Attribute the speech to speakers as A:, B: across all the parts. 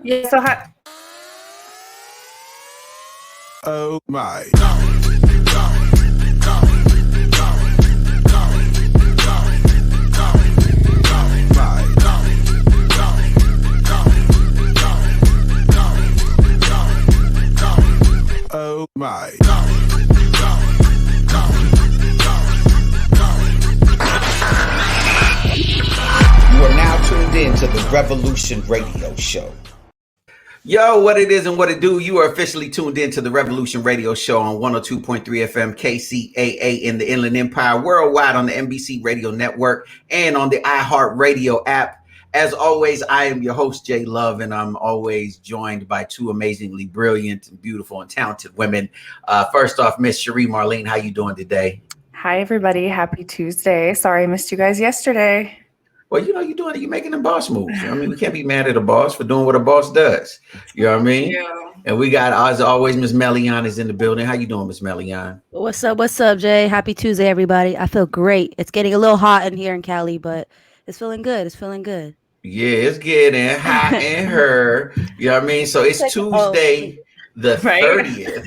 A: Yeah, so how...
B: Oh my. Oh my.
C: You are now tuned in to the Revolution Radio Show.
D: Yo, what it is and what it do. You are officially tuned in to the Revolution Radio Show on 102.3 FM KCAA in the Inland Empire, worldwide on the NBC Radio Network and on the iHeartRadio app. As always, I am your host, Jay Love, and I'm always joined by two amazingly brilliant and beautiful and talented women. First off, Miss Cherie Marlene, how you doing today?
A: Hi, everybody. Happy Tuesday. Sorry I missed you guys yesterday.
D: Well, you know, you're making the boss moves. I mean, we can't be mad at a boss for doing what a boss does. You know what I mean?
A: Yeah.
D: And we got, as always, Miss Melian is in the building. How you doing, Miss Melian?
E: What's up, Jay? Happy Tuesday, everybody. I feel great. It's getting a little hot in here in Cali, but it's feeling good.
D: Yeah, it's getting hot in her. You know what I mean? So it's Tuesday the 30th.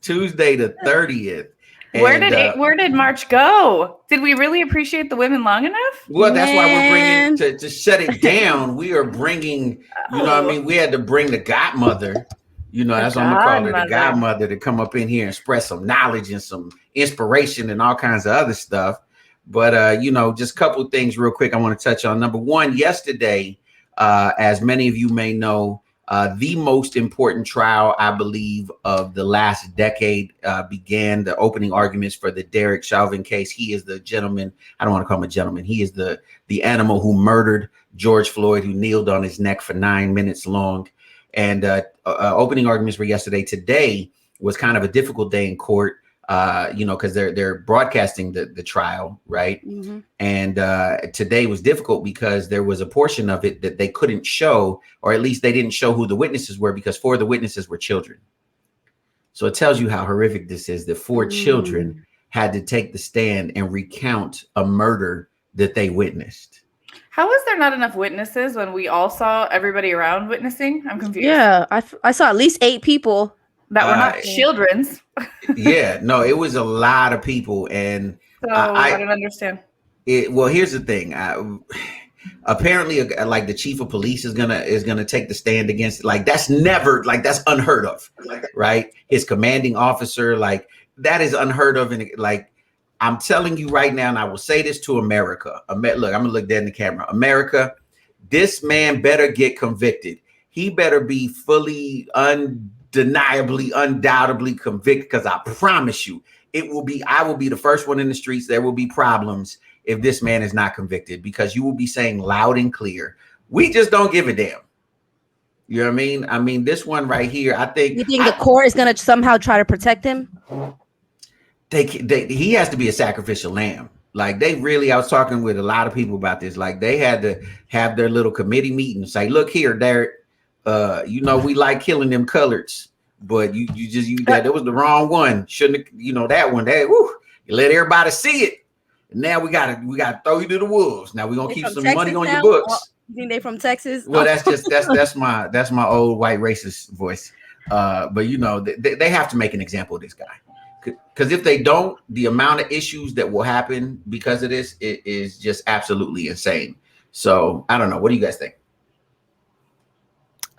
D: Tuesday the 30th.
A: Where did March go? Did we really appreciate the women long enough?
D: Well, that's why we're bringing to shut it down. We are bringing, you know what I mean? We had to bring the godmother, you know, that's what I'm going to call her, the godmother, to come up in here and spread some knowledge and some inspiration and all kinds of other stuff. But, you know, just a couple of things real quick I want to touch on. Number one, yesterday, as many of you may know, the most important trial, I believe, of the last decade began. The opening arguments for the Derrick Shalvin case. He is the gentleman. I don't want to call him a gentleman. He is the animal who murdered George Floyd, who kneeled on his neck for 9 minutes long. And opening arguments were yesterday. Today was kind of a difficult day in court. You know, because they're broadcasting the trial, right? Mm-hmm. And today was difficult because there was a portion of it that they couldn't show, or at least they didn't show who the witnesses were, because 4 of the witnesses were children. So it tells you how horrific this is, that 4 children had to take the stand and recount a murder that they witnessed.
A: How was there not enough witnesses when we all saw everybody around witnessing? I'm confused.
E: Yeah, I saw at least 8 people.
A: That were not children's.
D: Yeah, no, it was a lot of people, and
A: so I don't understand.
D: Well, here's the thing. Apparently, like, the chief of police is gonna take the stand against. Like, that's unheard of, right? His commanding officer, like, that is unheard of, and like, I'm telling you right now, and I will say this to America. Look, I'm gonna look dead in the camera. America, this man better get convicted. He better be fully undeniably, undoubtedly convicted, because I promise you, I will be the first one in the streets. There will be problems if this man is not convicted, because you will be saying loud and clear, we just don't give a damn. You know what I mean? I mean, this one right here, I think.
E: You think the court is going to somehow try to protect him?
D: He has to be a sacrificial lamb. Like, I was talking with a lot of people about this. Like, they had to have their little committee meeting and say, look here, Derrick, you know, we like killing them coloreds, but you that was the wrong one. Shouldn't have, you know, that one, you let everybody see it. And now we gotta throw you to the wolves. Now we're gonna keep some money on your books.
E: You think they from Texas?
D: Well, that's my old white racist voice. But you know, they have to make an example of this guy. Because if they don't, the amount of issues that will happen because of this, it is just absolutely insane. So I don't know. What do you guys think?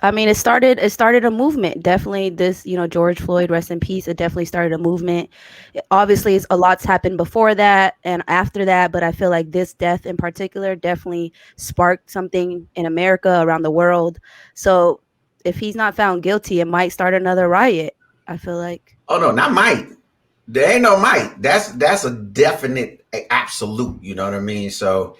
E: I mean, it started a movement. Definitely this, you know, George Floyd, rest in peace. It definitely started a movement. Obviously, a lot's happened before that and after that, but I feel like this death in particular definitely sparked something in America, around the world. So if he's not found guilty, it might start another riot, I feel like.
D: Oh, no, not might. There ain't no might. That's a definite, absolute, you know what I mean? So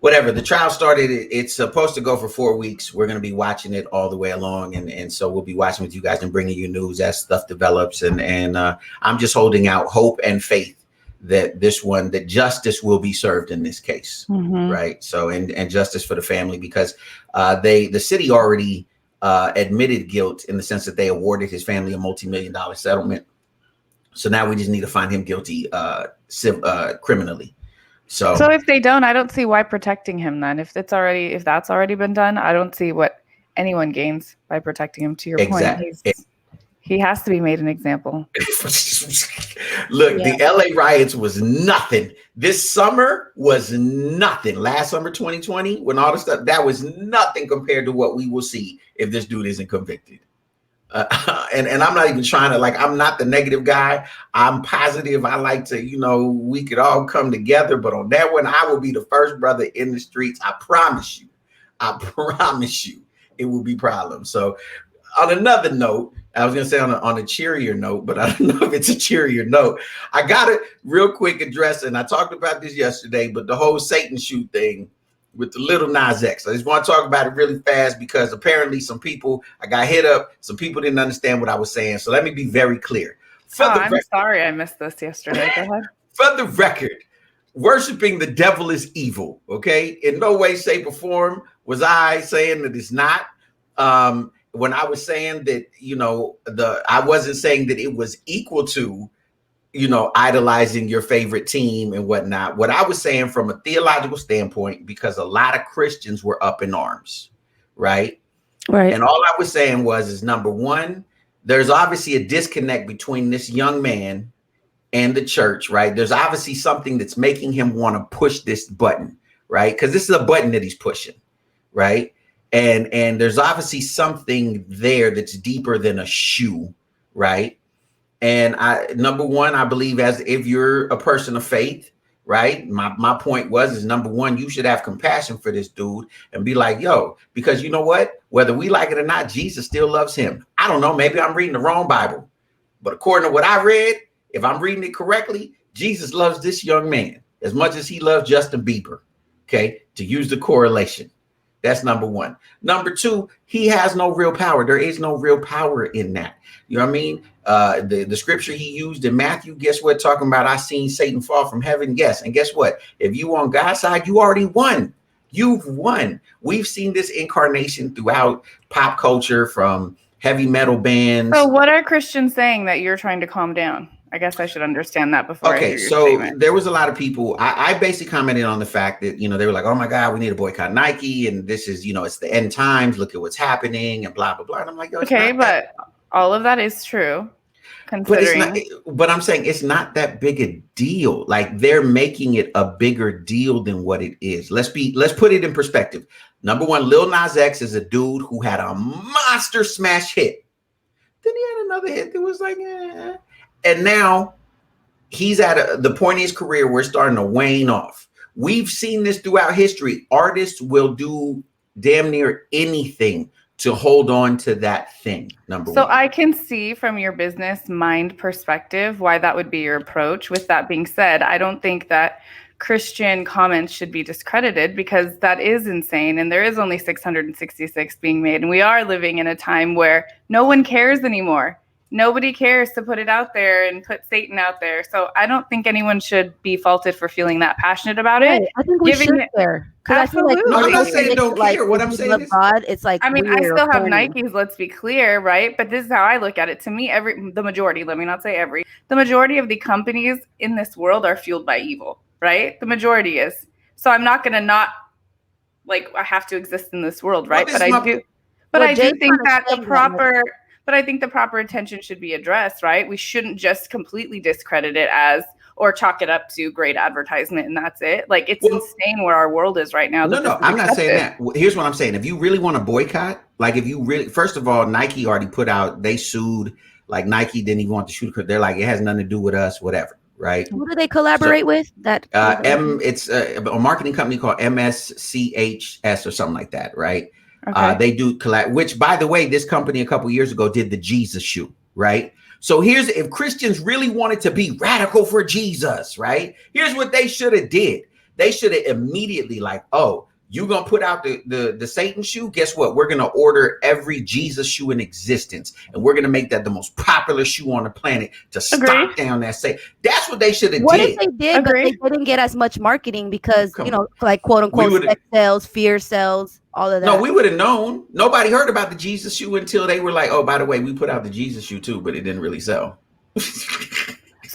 D: whatever, the trial started, it's supposed to go for 4 weeks. We're going to be watching it all the way along. And so we'll be watching with you guys and bringing you news as stuff develops. And I'm just holding out hope and faith that that justice will be served in this case. Mm-hmm. Right. So, and justice for the family, because the city already admitted guilt, in the sense that they awarded his family a multi-million-dollar settlement. So now we just need to find him guilty criminally. So
A: if they don't, I don't see why protecting him then. If that's already been done, I don't see what anyone gains by protecting him. To your point, he has to be made an example.
D: Look, the LA riots was nothing. This summer was nothing. Last summer, 2020, when all the stuff, that was nothing compared to what we will see if this dude isn't convicted. And I'm not even trying to, like, I'm not the negative guy. I'm positive. I like to, we could all come together. But on that one, I will be the first brother in the streets. I promise you. It will be problems. So on another note, I was going to say on a cheerier note, but I don't know if it's a cheerier note. I got to real quick address, and I talked about this yesterday, but the whole Satan shoe thing with the little Nas X. I just want to talk about it really fast because apparently some people, I got hit up, some people didn't understand what I was saying. So let me be very clear.
A: I'm sorry I missed this yesterday. Go ahead.
D: For the record, worshiping the devil is evil, okay? In no way, shape, or form was I saying that it's not. When I was saying that, I wasn't saying that it was equal to, idolizing your favorite team and whatnot. What I was saying from a theological standpoint, because a lot of Christians were up in arms, right?
E: Right.
D: And all I was saying is number one, there's obviously a disconnect between this young man and the church, right? There's obviously something that's making him want to push this button, right? Because this is a button that he's pushing, right? And there's obviously something there that's deeper than a shoe, right? And number one, I believe as if you're a person of faith, right? My point is number one, you should have compassion for this dude and be like, yo, because you know what? Whether we like it or not, Jesus still loves him. I don't know. Maybe I'm reading the wrong Bible, but according to what I read, if I'm reading it correctly, Jesus loves this young man as much as he loves Justin Bieber. Okay. To use the correlation. That's number one. Number two, he has no real power. There is no real power in that. You know what I mean? The scripture he used in Matthew, guess what? Talking about I seen Satan fall from heaven. Yes. And guess what? If you on God's side, you already won. You've won. We've seen this incarnation throughout pop culture from heavy metal bands.
A: So what are Christians saying that you're trying to calm down? I guess I should understand that before.
D: Okay,
A: I hear your
D: so
A: statement.
D: there was a lot of people. I basically commented on the fact that, they were like, oh my God, we need to boycott Nike. And this is, it's the end times. Look at what's happening and blah, blah, blah. And I'm like, yo,
A: okay, but all of that is true.
D: But I'm saying it's not that big a deal. Like they're making it a bigger deal than what it is. Let's put it in perspective. Number one, Lil Nas X is a dude who had a monster smash hit. Then he had another hit that was like, eh. And now he's at the point in his career where it's starting to wane off. We've seen this throughout history. Artists will do damn near anything to hold on to that thing. Number one.
A: So I can see from your business mind perspective why that would be your approach. With that being said, I don't think that Christian comments should be discredited because that is insane. And there is only 666 being made. And we are living in a time where no one cares anymore. Nobody cares to put it out there and put Satan out there. So I don't think anyone should be faulted for feeling that passionate about it.
E: Right. I think we should care.
A: Absolutely.
E: I feel like
D: no, I'm not saying don't care. What I'm saying is,
E: God, it's like
A: I mean, I still have Nikes, let's be clear, right? But this is how I look at it. To me, the majority of the companies in this world are fueled by evil, right? The majority is. So I'm not going to not, like, I have to exist in this world, right?
D: Well,
A: but I do think that I think the proper attention should be addressed, right? We shouldn't just completely discredit it or chalk it up to great advertisement and that's it. Like, it's insane where our world is right now.
D: No, I'm not saying that. Here's what I'm saying. If you really want to boycott, like first of all, Nike already put out, they sued, like Nike didn't even want to shoot because they're like, it has nothing to do with us, whatever, right?
E: Who do they collaborate with?
D: It's a marketing company called MSCHS or something like that, right? Okay. They do collab, which, by the way, this company a couple years ago did the Jesus shoe, right? So if Christians really wanted to be radical for Jesus, right? Here's what they should have did. They should have immediately like, oh, you gonna put out the Satan shoe? Guess what? We're gonna order every Jesus shoe in existence, and we're gonna make that the most popular shoe on the planet to stop down that Satan. That's what they should have did.
E: What if they did, but they didn't get as much marketing because like quote unquote sex sells, fear sells, all of that.
D: No, we would have known. Nobody heard about the Jesus shoe until they were like, oh, by the way, we put out the Jesus shoe too, but it didn't really sell.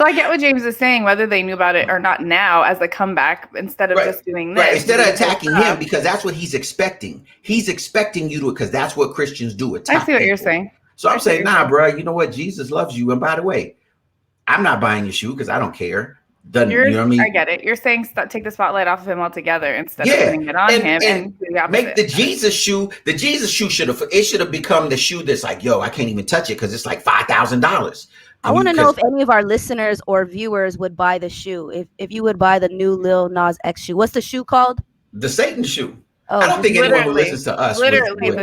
A: So I get what James is saying, whether they knew about it or not now as a comeback instead of just doing this.
D: Right. Instead of attacking him, because that's what he's expecting. He's expecting you to, because that's what Christians do. Attack
A: I see what
D: people.
A: you're saying.
D: So I'm saying, nah, bro, you know what? Jesus loves you. And by the way, I'm not buying your shoe because I don't care. You know what I mean?
A: I get it. You're saying take the spotlight off of him altogether instead of putting it on him and do the opposite.
D: Make the Jesus shoe should have become the shoe that's like, yo, I can't even touch it because it's like $5,000.
E: I want to know if any of our listeners or viewers would buy the shoe. If you would buy the new Lil Nas X shoe. What's the shoe called?
D: The Satan shoe.
E: Oh,
D: I don't think anyone who listens to us
A: the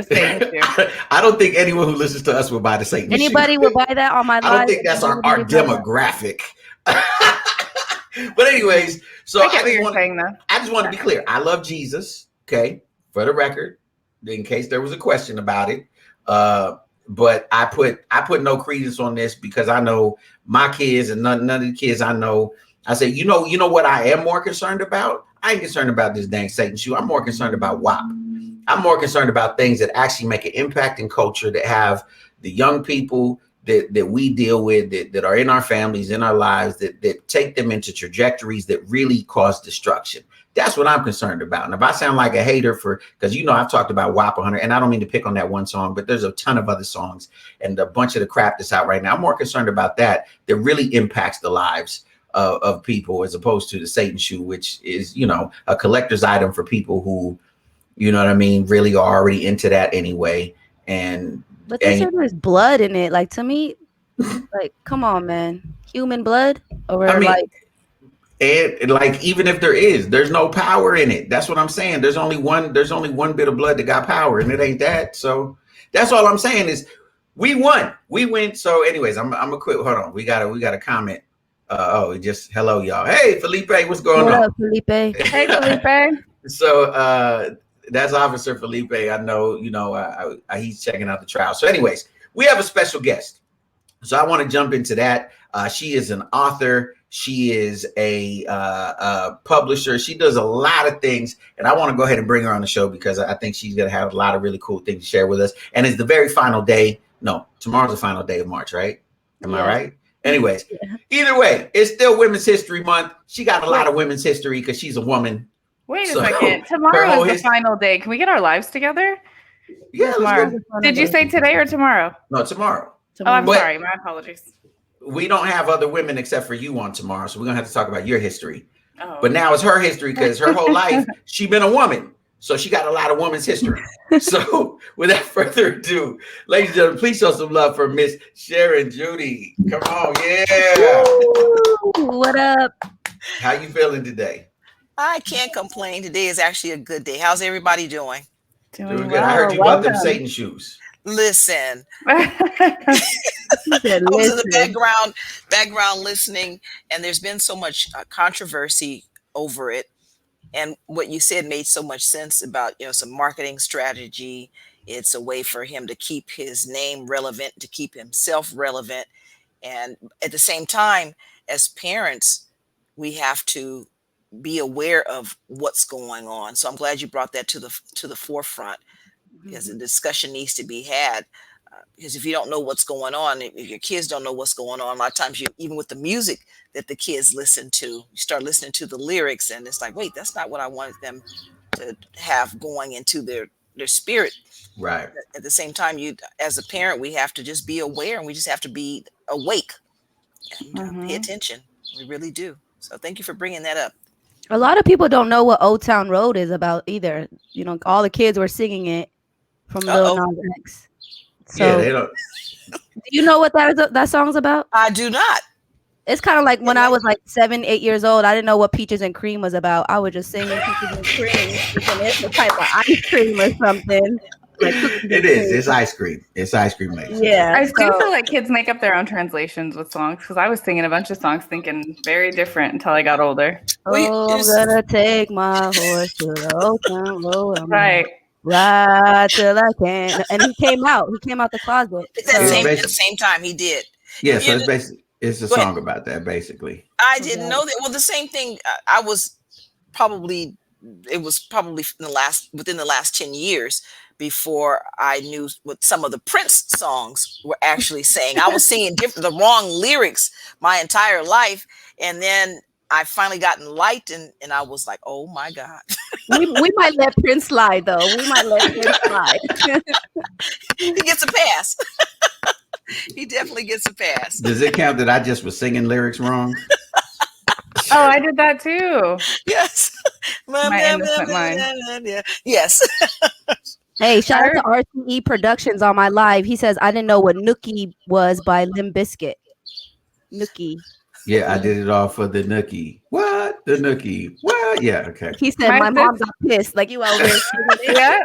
A: Satan shoe.
D: I don't think anyone who listens to us would buy the Satan shoe.
E: Anybody would buy that on my live?
D: I don't think that's our demographic. But anyways, so
A: I get what you're saying, though.
D: I just want to be clear. I love Jesus, okay, for the record, in case there was a question about it. But I put no credence on this because I know my kids and none of the kids I know. I say, you know what I am more concerned about? I ain't concerned about this dang Satan shoe. I'm more concerned about WAP. I'm more concerned about things that actually make an impact in culture, that have the young people that we deal with, that are in our families, in our lives, that take them into trajectories that really cause destruction. That's what I'm concerned about. And if I sound like a hater because I've talked about WAP 100, and I don't mean to pick on that one song, but there's a ton of other songs and a bunch of the crap that's out right now. I'm more concerned about that really impacts the lives of people, as opposed to the Satan shoe, which is, a collector's item for people who, really are already into that anyway.
E: But there's blood in it. Like, to me, like, come on, man. Human blood?
D: Even if there's no power in it. That's what I'm saying. There's only one bit of blood that got power, and it ain't that. So that's all I'm saying is we won. We win. So anyways, I'm gonna quit. Hold on. We got a comment. Hello, y'all. Hey, Felipe, what's going on?
E: What up, Felipe?
A: Hey, Felipe.
D: So that's Officer Felipe. I know, he's checking out the trial. So anyways, we have a special guest. So I want to jump into that. She is an author. She is a publisher. She does a lot of things. And I want to go ahead and bring her on the show because I think she's going to have a lot of really cool things to share with us. And it's the very final day. No, tomorrow's the final day of March, right? Am I right? Anyways, either way, it's still Women's History Month. She got a lot of women's history because she's a woman.
A: Wait a second. Tomorrow is the final day. Can we get our lives together?
D: Yeah,
A: tomorrow. Did you say today or tomorrow?
D: No, tomorrow.
A: Oh, I'm sorry. My apologies.
D: We don't have other women except for you on tomorrow, so we're gonna have to talk about your history.
A: Oh.
D: But now it's her history because her whole life she been a woman, so she got a lot of women's history. So without further ado, ladies and gentlemen, please show some love for Miss Sharon Judie. Come on, yeah.
E: Woo, what up?
D: How you feeling today?
F: I can't complain. Today is actually a good day. How's everybody doing?
D: Doing good. I heard you bought them Satan shoes.
F: Listen. I was in the background listening, and there's been so much controversy over it. And what you said made so much sense about, some marketing strategy. It's a way for him to keep his name relevant, to keep himself relevant. And at the same time, as parents, we have to be aware of what's going on. So I'm glad you brought that to the forefront, because the discussion needs to be had. Because if you don't know what's going on, if your kids don't know what's going on, a lot of times even with the music that the kids listen to, you start listening to the lyrics and it's like, wait, that's not what I wanted them to have going into their spirit.
D: Right.
F: At the same time, as a parent, we have to just be aware, and we just have to be awake and pay attention. We really do. So thank you for bringing that up.
E: A lot of people don't know what Old Town Road is about either. All the kids were singing it from Lil Nas X. So,
D: yeah, they don't.
E: Do you know what that song's about?
F: I do not.
E: It's kind of like when I was like 7, 8 years old. I didn't know what Peaches and Cream was about. I would just sing Peaches and Cream. It's a type of ice cream or something. Like
D: it is. It's ice cream. It's ice cream mix.
A: Yeah. I do feel like kids make up their own translations with songs, because I was singing a bunch of songs thinking very different until I got older.
E: Oh, I'm gonna take my horse to the Old Town Road.
A: Right.
E: Ride till I can. And he came out the closet.
F: At the same time he did.
D: Yeah, so it's a song about that, basically.
F: I didn't know that. Well, the same thing. I was probably it was probably within the last 10 years before I knew what some of the Prince songs were actually saying. I was singing the wrong lyrics my entire life. And then I finally got enlightened and I was like, oh my God.
E: We might let Prince slide though. We might let Prince slide.
F: He gets a pass. He definitely gets a pass.
D: Does it count that I just was singing lyrics wrong?
A: Oh, I did that too.
F: Yes.
A: My innocent mind.
F: Yes.
E: Hey, shout out to RCE Productions on my live. He says, I didn't know what Nookie was by Limp Bizkit. Nookie.
D: Yeah, I did it all for the Nookie. What? The Nookie. What? Yeah, okay.
E: He said, my mom got pissed. Like, you out there.
A: Yeah.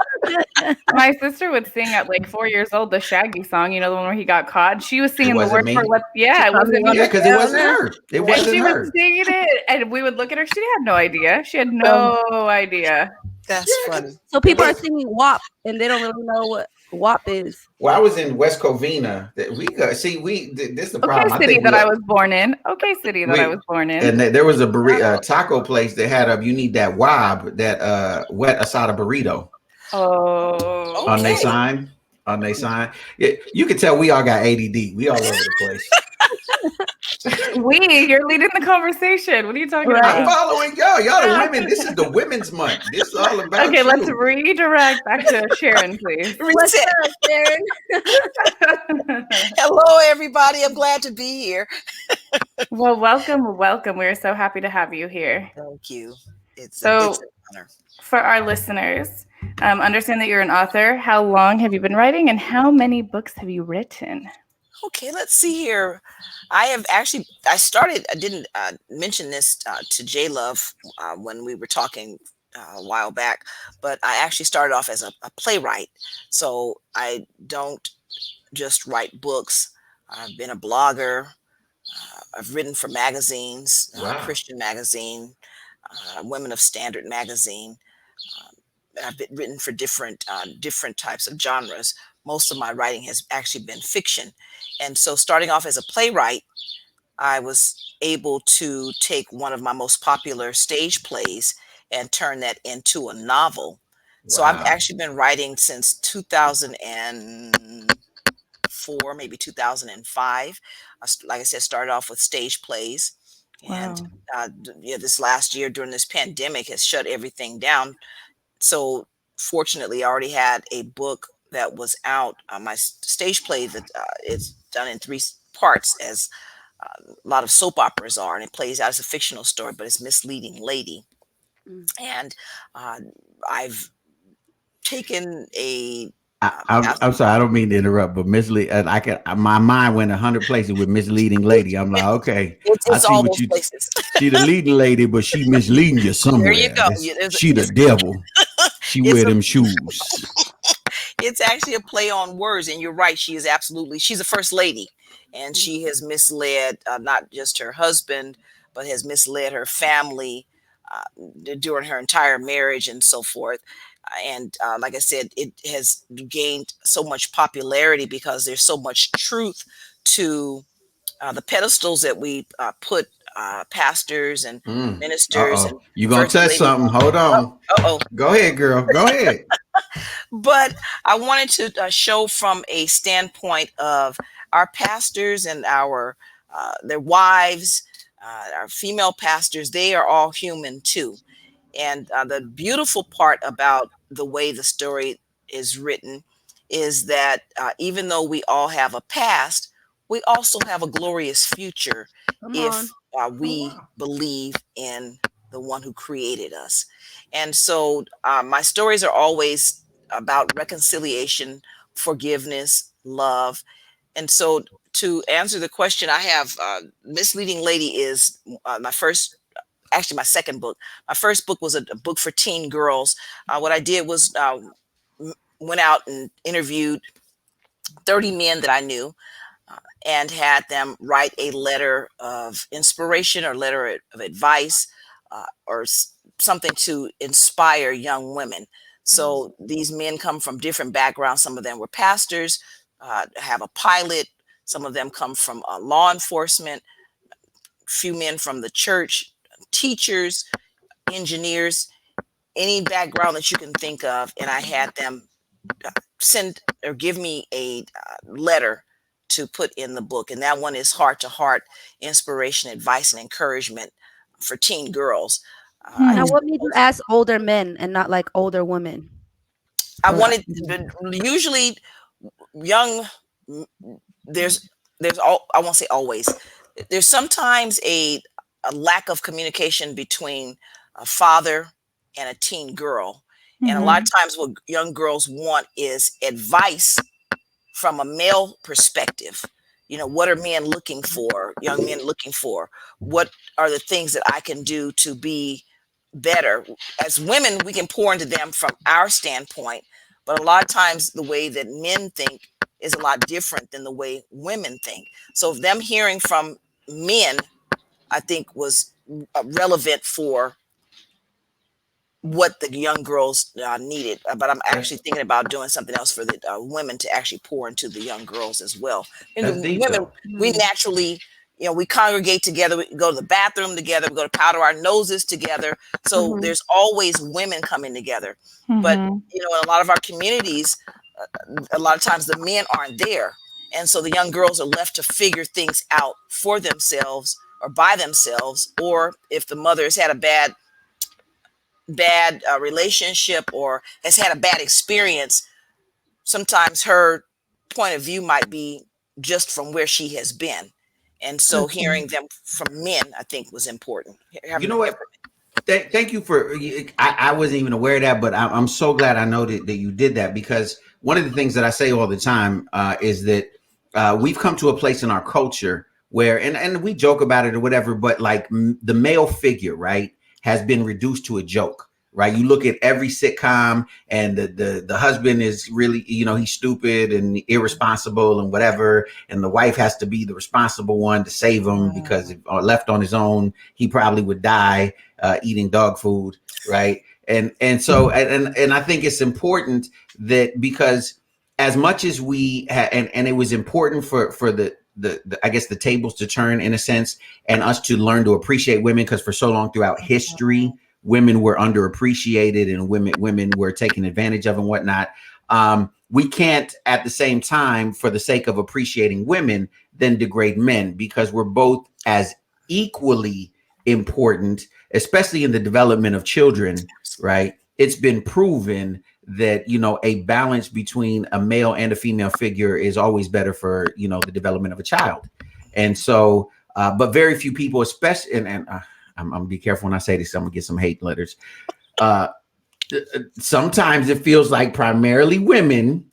A: My sister would sing at like 4 years old the Shaggy song, you know, the one where he got caught. She was singing the word for what? Yeah, it wasn't me.
D: Yeah, because it wasn't her. It wasn't
A: she
D: her.
A: was singing it, and we would look at her. She had no idea. She had no idea.
F: That's funny.
E: So people are singing WAP, and they don't really know what WAP is.
D: Well, I was in West Covina. This is the problem.
A: Okay, city that I was born in. Okay, city that I was born in.
D: And there was a taco place that had you need that WAB, that wet asada burrito.
A: Oh,
D: on their sign. Yeah, you can tell we all got ADD. We all over the place.
A: You're leading the conversation. What are you talking about?
D: I'm following y'all. Y'all the women. This is the women's month. This is all about
A: Okay, let's redirect back to Sharon, please.
E: What's up, Sharon?
F: Hello, everybody. I'm glad to be here.
A: Well, welcome. We're so happy to have you here.
F: Thank you. It's
A: an
F: honor.
A: For our listeners, understand that you're an author. How long have you been writing, and how many books have you written?
F: Okay, let's see here. I didn't mention this to J Love when we were talking a while back, but I actually started off as a playwright. So I don't just write books. I've been a blogger. I've written for magazines, Christian Magazine, Women of Standard Magazine. I've written for different types of genres. Most of my writing has actually been fiction. And so starting off as a playwright, I was able to take one of my most popular stage plays and turn that into a novel. Wow. So I've actually been writing since 2004, maybe 2005. Like I said, started off with stage plays. Wow. And this last year during this pandemic has shut everything down. So fortunately, I already had a book that was out. My stage play that it's done in 3 parts, as a lot of soap operas are, and it plays out as a fictional story, but it's Misleading Lady. And I've taken a.
D: I'm sorry, I don't mean to interrupt, but my mind went 100 places with Misleading Lady. I'm like, okay,
F: it's all those places.
D: She the leading lady, but she misleading you somewhere.
F: There you go.
D: She the devil. She wear them shoes.
F: It's actually a play on words, and you're right. She's a first lady, and she has misled not just her husband, but has misled her family during her entire marriage and so forth. And like I said, it has gained so much popularity because there's so much truth to the pedestals that we put pastors and ministers. And
D: you gonna touch something? Hold on. Go ahead, girl. Go ahead.
F: But I wanted to show from a standpoint of our pastors and their wives, our female pastors. They are all human too. And the beautiful part about the way the story is written is that even though we all have a past, we also have a glorious future if we believe in the one who created us. And so my stories are always about reconciliation, forgiveness, love. And so to answer the question, I have Misleading Lady is my second book. My first book was a book for teen girls. What I did was went out and interviewed 30 men that I knew and had them write a letter of inspiration or letter of advice or something to inspire young women. So these men come from different backgrounds. Some of them were pastors, have a pilot. Some of them come from law enforcement, few men from the church, teachers, engineers. any background that you can think of, and I had them send or give me a letter to put in the book. And that one is Heart to Heart, Inspiration, Advice, and Encouragement for Teen Girls.
E: Now, what made you ask older men and not like older women?
F: I wanted usually young. There's all, I won't say always. There's sometimes a lack of communication between a father and a teen girl. And a lot of times what young girls want is advice from a male perspective. You know, what are men looking for? Young men looking for? What are the things that I can do to be better? As women, we can pour into them from our standpoint, but a lot of times the way that men think is a lot different than the way women think. So them hearing from men, I think, was relevant for what the young girls needed. But I'm actually thinking about doing something else for the women to actually pour into the young girls as well. And the women, we naturally, you know, we congregate together, we go to the bathroom together, we go to powder our noses together. So there's always women coming together. But, you know, in a lot of our communities, a lot of times the men aren't there. And so the young girls are left to figure things out for themselves or by themselves. Or if the mother has had a bad relationship or has had a bad experience, sometimes her point of view might be just from where she has been. And so hearing them from men, I think, was important.
D: You know what? Thank you for, I wasn't even aware of that, but I'm so glad I know that you did that, because one of the things that I say all the time is that we've come to a place in our culture where, and we joke about it or whatever, but like the male figure, right, has been reduced to a joke, right? You look at every sitcom and the husband is really, you know, he's stupid and irresponsible and whatever. And the wife has to be the responsible one to save him, because if left on his own, he probably would die eating dog food, right? And so, and I think it's important that, because as much as we and it was important for the I guess the tables to turn in a sense, and us to learn to appreciate women, because for so long throughout history, women were underappreciated and women were taken advantage of and whatnot. We can't at the same time, for the sake of appreciating women, then degrade men, because we're both as equally important, especially in the development of children, right? It's been proven that, you know, a balance between a male and a female figure is always better for, you know, the development of a child. And so, but very few people, especially, and I'm gonna be careful when I say this, I'm gonna get some hate letters. Sometimes it feels like primarily women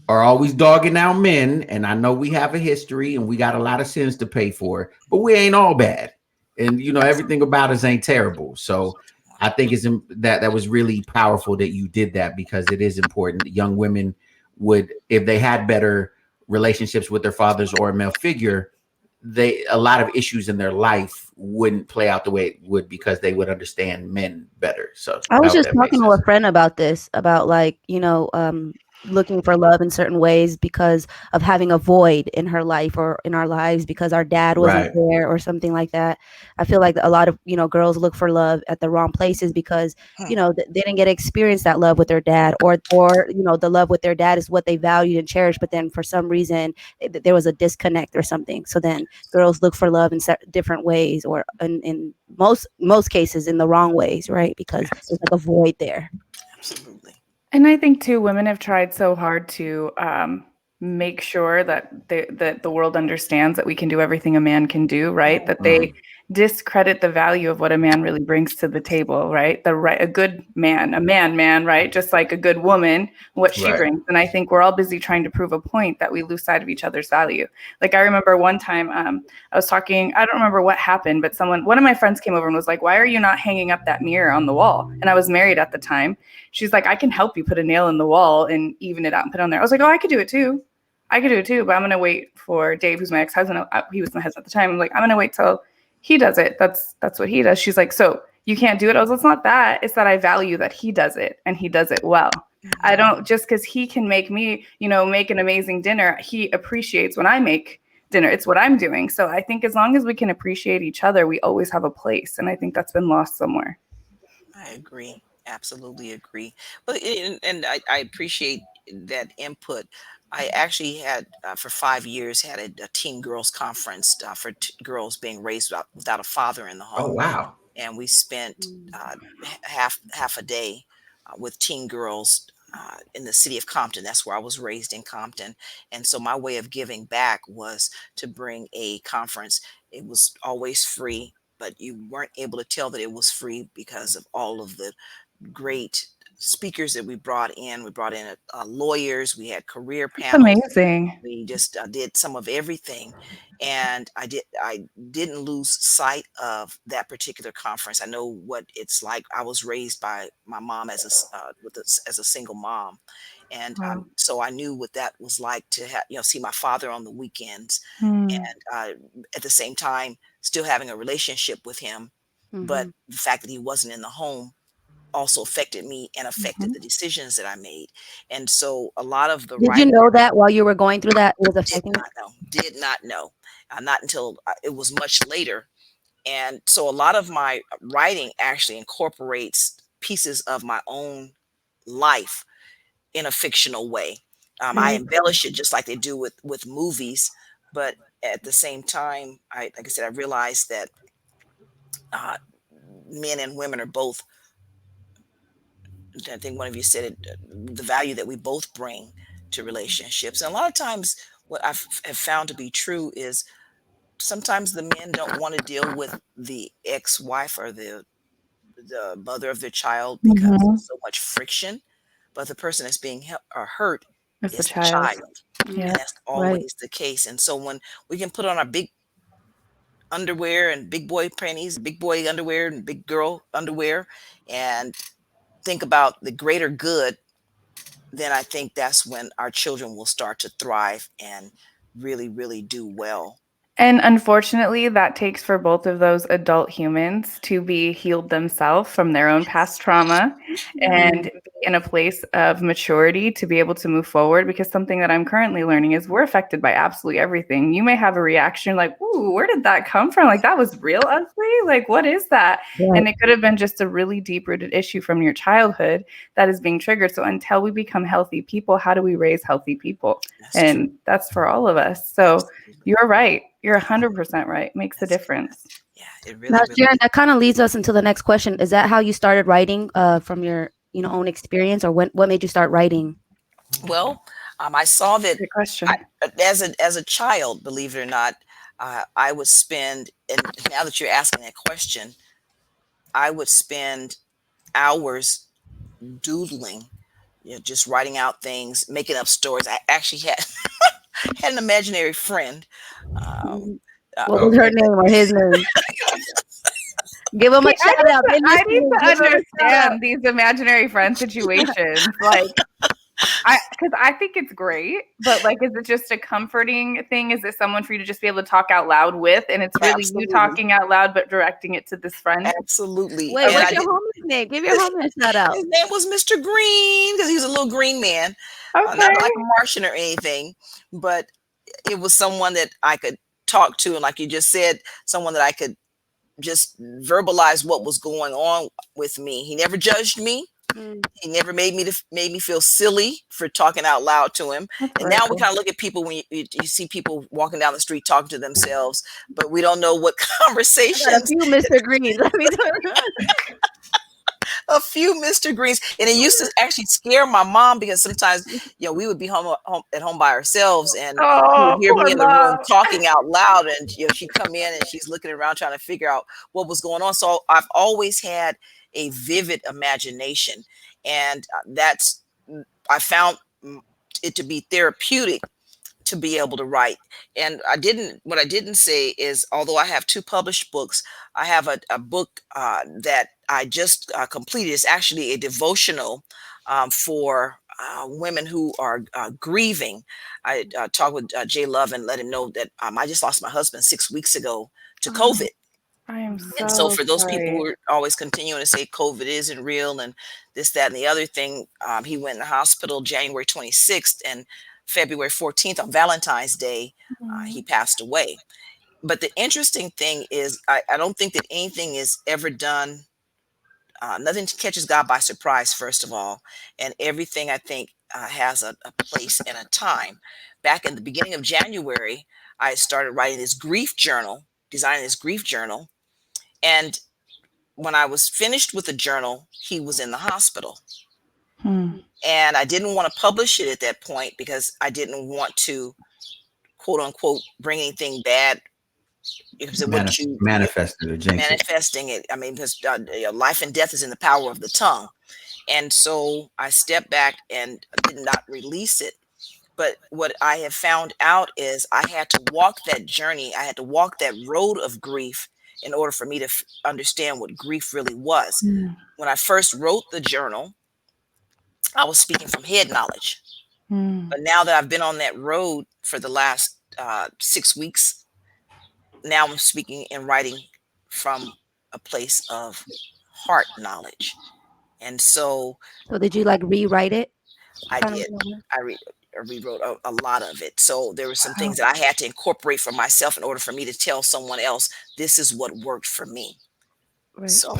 D: are always dogging out men. And I know we have a history and we got a lot of sins to pay for, but we ain't all bad. And, you know, everything about us ain't terrible. So I think that was really powerful that you did that, because it is important. Young women would, if they had better relationships with their fathers or a male figure, a lot of issues in their life wouldn't play out the way it would, because they would understand men better. So
E: I was just talking to a friend about this, about like, you know, looking for love in certain ways because of having a void in her life or in our lives because our dad wasn't there or something like that. I feel like a lot of, you know, girls look for love at the wrong places because, you know, they didn't get to experience that love with their dad, or, you know, the love with their dad is what they valued and cherished. But then for some reason there was a disconnect or something. So then girls look for love in different ways, or in most cases in the wrong ways, right? Because there's like a void there.
F: Absolutely.
A: And I think too, women have tried so hard to make sure that the world understands that we can do everything a man can do, right? That they discredit the value of what a man really brings to the table, right? A good man, a man, right? Just like a good woman, what she brings. And I think we're all busy trying to prove a point that we lose sight of each other's value. Like I remember one time I was talking, I don't remember what happened, but one of my friends came over and was like, "Why are you not hanging up that mirror on the wall?" And I was married at the time. She's like, "I can help you put a nail in the wall and even it out and put it on there." I was like, "Oh, I could do it too, but I'm going to wait for Dave, who's my ex-husband." He was my husband at the time. I'm like, "I'm going to wait till he does it. That's what he does." She's like, "So you can't do it?" I was like, "It's not that. It's that I value that he does it and he does it well. I don't, just because he can make me, you know, make an amazing dinner, he appreciates when I make dinner. It's what I'm doing." So I think as long as we can appreciate each other, we always have a place. And I think that's been lost somewhere.
F: I agree. Absolutely agree. But and I appreciate that input. I actually had for 5 years had a teen girls conference for girls being raised without a father in the
D: Oh,
F: home,
D: wow.
F: and we spent half a day with teen girls in the city of Compton. That's where I was raised, in Compton. And so my way of giving back was to bring a conference. It was always free, but you weren't able to tell that it was free because of all of the great speakers that we brought in. We brought in lawyers, we had career
A: It's
F: panels,
A: amazing.
F: we just did some of everything. And I didn't lose sight of that particular conference. I know what it's like. I was raised by my mom as as a single mom, and
A: Wow.
F: so I knew what that was like to have, see my father on the weekends,
A: Hmm.
F: and at the same time still having a relationship with him. But the fact that he wasn't in the home also affected me and affected
A: Mhm.
F: the decisions that I made. And so a lot of the
E: Did you
F: writing
E: know that while you were going through that, it was affecting you?
F: did not know, not until it was much later. And so a lot of my writing actually incorporates pieces of my own life in a fictional way. I
A: Very cool.
F: embellish it just like they do with movies, but at the same time, like I said, I realized that uh, men and women are both. I think one of you said it, the value that we both bring to relationships. And a lot of times, what have found to be true is sometimes the men don't want to deal with the ex-wife or the mother of their child because of
A: Mhm.
F: so much friction, but the person that's being hurt
A: It's the
F: is the
A: child.
F: child,
A: Yeah.
F: and that's
E: Right.
F: always the case. And so when we can put on our big underwear and big boy panties, big boy underwear and big girl underwear, and think about the greater good, then I think that's when our children will start to thrive and really, really do well.
A: And unfortunately, that takes for both of those adult humans to be healed themselves from their own past trauma and be in a place of maturity to be able to move forward. Because something that I'm currently learning is we're affected by absolutely everything. You may have a reaction like, ooh, where did that come from? Like, that was real ugly. Like, what is that?
E: Right.
A: And it could have been just a really deep rooted issue from your childhood that is being triggered. So until we become healthy people, how do we raise healthy people?
F: That's true.
A: And that's for all of us. So
F: Absolutely.
A: you're right. You're 100% right. Makes a difference.
F: Yeah, it really,
E: Now,
F: really
E: Sharon, that kind of leads us into the next question. Is that how you started writing from your own experience, or what made you start writing?
F: well. I saw that
A: Good question.
F: as a child, believe it or not, I would spend. And now that you're asking that question, I would spend hours doodling, just writing out things, making up stories. I actually had had an imaginary friend. Um,
E: What was her name or his name? Give him a
A: See,
E: shout out.
A: I need to
E: Give him a shout out.
A: understand these imaginary friend situations. Like, because I think it's great, but like, is it just a comforting thing? Is it someone for you to just be able to talk out loud with? And it's really you
F: Absolutely.
A: talking out loud, but directing it to this friend?
F: Absolutely.
E: Wait,
F: And
E: what's your homie's name? Give your homie a shout out.
F: his name was Mr. Green because he was a little green man.
A: Okay.
F: Not like a Martian or anything, but it was someone that I could talk to. And like you just said, someone that I could just verbalize what was going on with me. He never judged me. He never made me feel silly for talking out loud to him. And now we kind of look at people when you see people walking down the street talking to themselves, but we don't know what conversations.
E: A few Mr. Greens. Let me
F: A few Mr. Greens, and it used to actually scare my mom because sometimes we would be home at home by ourselves, and she would hear me in the room talking out loud, and she'd come in and she's looking around trying to figure out what was going on. So I've always had a vivid imagination, and I found it to be therapeutic to be able to write. And what I didn't say is, although I have 2 published books, I have a book that I just completed. It's actually a devotional for women who are grieving. I talked with Jay Love and let him know that I just lost my husband 6 weeks ago to COVID.
A: I am
F: And so
A: so
F: for those
A: sorry.
F: people who are always continuing to say COVID isn't real and this, that, and the other thing, he went in the hospital January 26th, and February 14th on Valentine's Day, he passed away. But the interesting thing is, I don't think that anything is ever done nothing catches God by surprise, first of all. And everything, I think, has a place and a time. Back in the beginning of January, I started writing this grief journal, designing this grief journal. And when I was finished with the journal, he was in the hospital. And I didn't want to publish it at that point because I didn't want to, quote unquote, bring anything bad. Because manifesting it. I mean, because life and death is in the power of the tongue. And so I stepped back and did not release it. But what I have found out is I had to walk that journey. I had to walk that road of grief in order for me to understand what grief really was. When I first wrote the journal, I was speaking from head knowledge. But now that I've been on that road for the last 6 weeks, now I'm speaking and writing from a place of heart knowledge. And so
E: did you like rewrite it?
F: I did. I rewrote a lot of it. So there were some things that I had to incorporate for myself in order for me to tell someone else, this is what worked for me. Right. So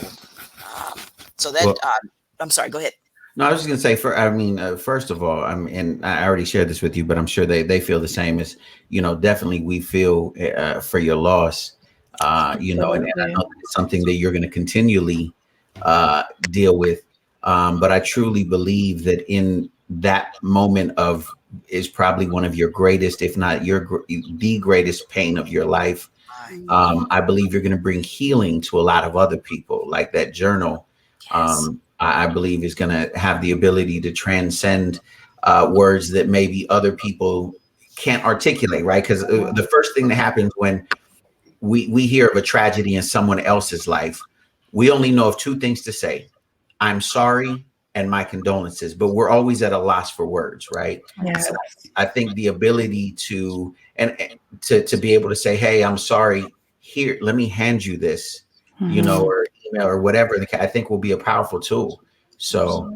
F: I'm sorry, go ahead.
D: No, I was just going to say, first of all, and I already shared this with you, but I'm sure they feel the same as, definitely we feel for your loss, and I know it's something that you're going to continually deal with. But I truly believe that in that moment is probably one of your greatest, if not the greatest pain of your life. I believe you're going to bring healing to a lot of other people. Like that journal, I believe is going to have the ability to transcend words that maybe other people can't articulate, right? Because the first thing that happens when we hear of a tragedy in someone else's life, we only know of two things to say: I'm sorry and my condolences, but we're always at a loss for words, right?
A: Yes.
D: So I think the ability to be able to say, hey, I'm sorry, here, let me hand you this, or email or whatever, I think will be a powerful tool. So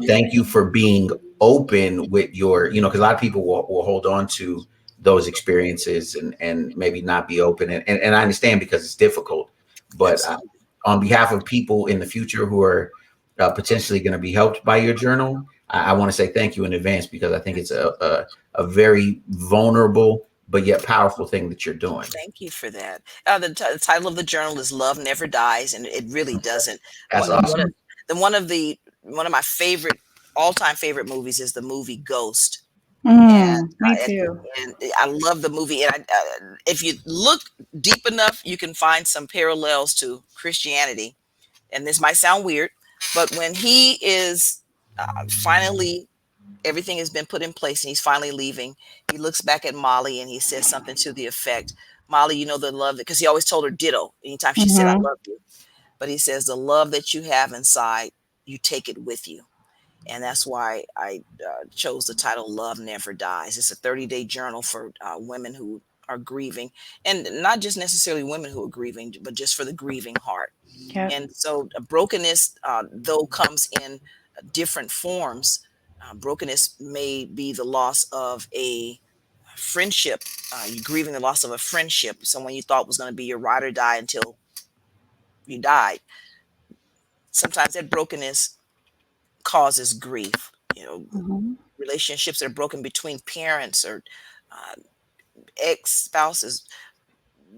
D: thank you for being open with your, because a lot of people will hold on to those experiences and maybe not be open. And I understand because it's difficult, but on behalf of people in the future who are potentially going to be helped by your journal, I want to say thank you in advance, because I think it's a very vulnerable but yet powerful thing that you're doing.
F: Thank you for that. The title of the journal is "Love Never Dies," and it really doesn't.
D: That's awesome.
F: One of my all-time favorite movies is the movie Ghost.
A: Me too.
F: And I love the movie. And if you look deep enough, you can find some parallels to Christianity. And this might sound weird, but when he is finally, everything has been put in place and he's finally leaving, he looks back at Molly and he says something to the effect, Molly, the love, because he always told her ditto anytime she said, I love you. But he says, the love that you have inside, you take it with you. And that's why I chose the title Love Never Dies. It's a 30-day journal for women who are grieving, and not just necessarily women who are grieving, but just for the grieving heart. Yep. And so brokenness, though, comes in different forms. Brokenness may be the loss of a friendship. You're grieving the loss of a friendship, someone you thought was going to be your ride or die until you died. Sometimes that brokenness causes grief. Relationships that are broken between parents or ex-spouses.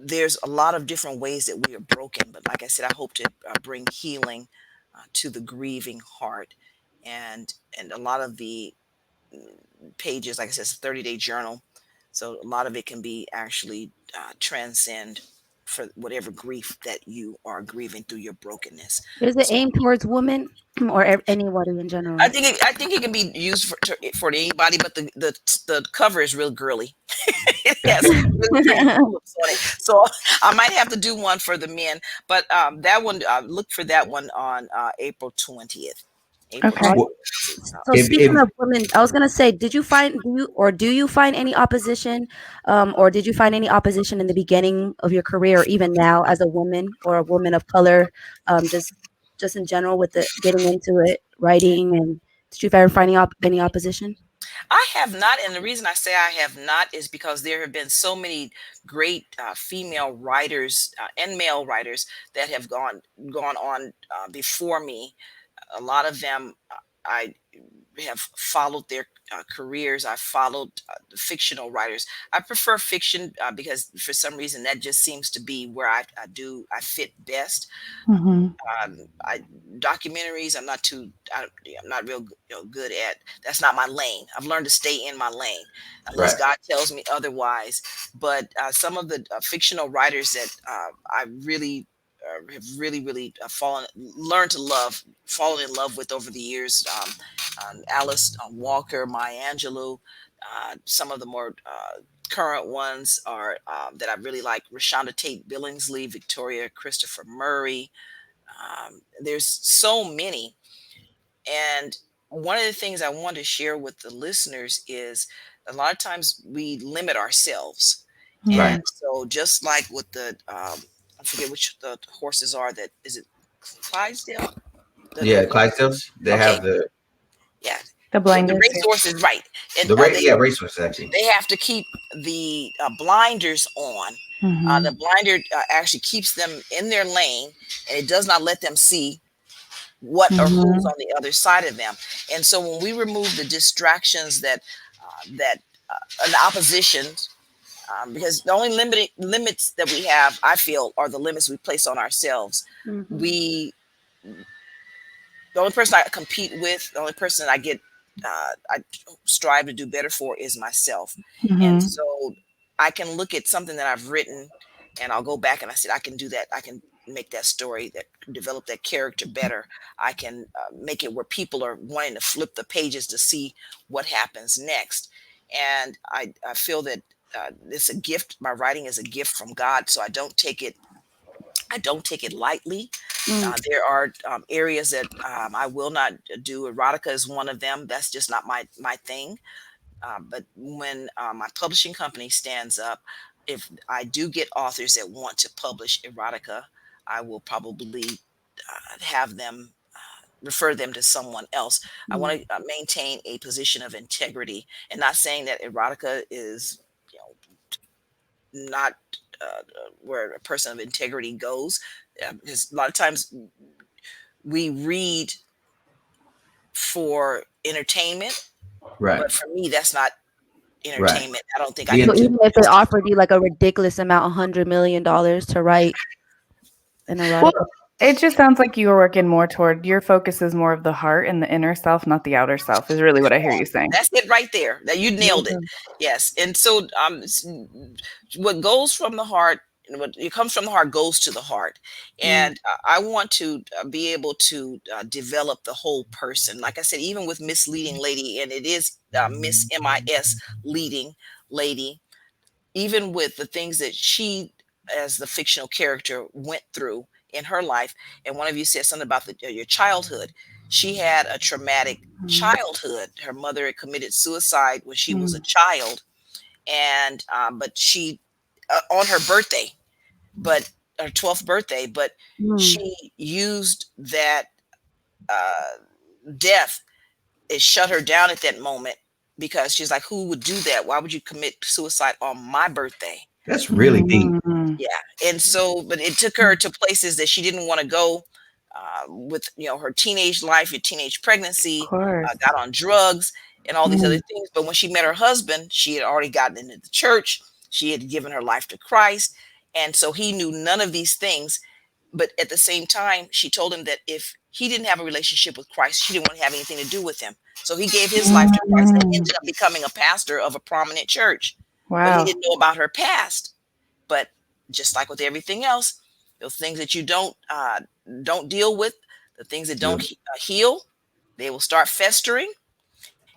F: There's a lot of different ways that we are broken, but like I said, I hope to bring healing to the grieving heart. And a lot of the pages, like I said, it's a 30-day journal, so a lot of it can be actually transcend for whatever grief that you are grieving through your brokenness.
E: Is it aimed towards women or anybody in general?
F: I think it can be used for anybody, but the cover is real girly. Yes, so I might have to do one for the men, but that one, look for that one on April 20th.
E: Okay. So speaking of women, I was gonna say, do you find any opposition, or did you find any opposition in the beginning of your career, or even now as a woman or a woman of color, just in general with getting into it, writing, and did you ever find any opposition?
F: I have not, and the reason I say I have not is because there have been so many great female writers and male writers that have gone on before me. A lot of them, I have followed their careers. I followed the fictional writers. I prefer fiction because for some reason that just seems to be where I fit best. Documentaries, I'm not real good at. That's not my lane. I've learned to stay in my lane unless God tells me otherwise. But some of the fictional writers that I really have really fallen in love with over the years, Alice Walker, Maya Angelou. Some of the more current ones are that I really like: Rashonda Tate Billingsley, Victoria Christopher Murray. There's so many. And one of the things I want to share with the listeners is a lot of times we limit ourselves. And so just like with the, I forget which the horses are, that is it Clydesdale?
D: Clydesdales. They have the
A: the blinders.
F: The race horses, right? And
D: race horses actually.
F: They have to keep the blinders on. The blinder actually keeps them in their lane, and it does not let them see what or who's on the other side of them. And so when we remove the distractions that an opposition, because the only limits that we have, I feel, are the limits we place on ourselves. The only person I compete with, the only person I strive to do better for is myself. And so I can look at something that I've written and I'll go back and I said, I can do that. I can make that story, that develop that character better. I can make it where people are wanting to flip the pages to see what happens next. And I feel that it's a gift. My writing is a gift from God. So I don't take it lightly. There are areas that I will not do. Erotica is one of them. That's just not my thing. But when my publishing company stands up, if I do get authors that want to publish erotica, I will probably have them refer them to someone else. I want to maintain a position of integrity, and not saying that erotica is, not where a person of integrity goes. Because a lot of times we read for entertainment, but for me, that's not entertainment. I don't think I can.
E: Even if they offered you like a ridiculous amount, $100 million to write an erotica.
A: Well, it just sounds like you were working more toward, your focus is more of the heart and the inner self, not the outer self, is really what I hear you saying.
F: That's it right there. That you nailed it. Yes. And so what goes from the heart, what it comes from the heart goes to the heart. And I want to be able to develop the whole person. Like I said, even with Miss Leading Lady, and it is Miss MIS Leading Lady, even with the things that she, as the fictional character, went through in her life. And one of you said something about your childhood. She had a traumatic childhood. Her mother had committed suicide when she was a child. And but she on her birthday, but her 12th birthday, but she used that death. It shut her down at that moment, because she's like, who would do that? Why would you commit suicide on my birthday?
D: That's really deep.
F: Yeah. And so, but it took her to places that she didn't want to go with, her teenage life, your teenage pregnancy, got on drugs and all these other things. But when she met her husband, she had already gotten into the church. She had given her life to Christ. And so he knew none of these things. But at the same time, she told him that if he didn't have a relationship with Christ, she didn't want to have anything to do with him. So he gave his life to Christ and ended up becoming a pastor of a prominent church.
A: Wow.
F: But he didn't know about her past. But just like with everything else, those things that you don't deal with, the things that don't heal, they will start festering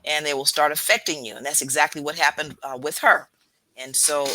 F: and they will start affecting you. And that's exactly what happened with her. And so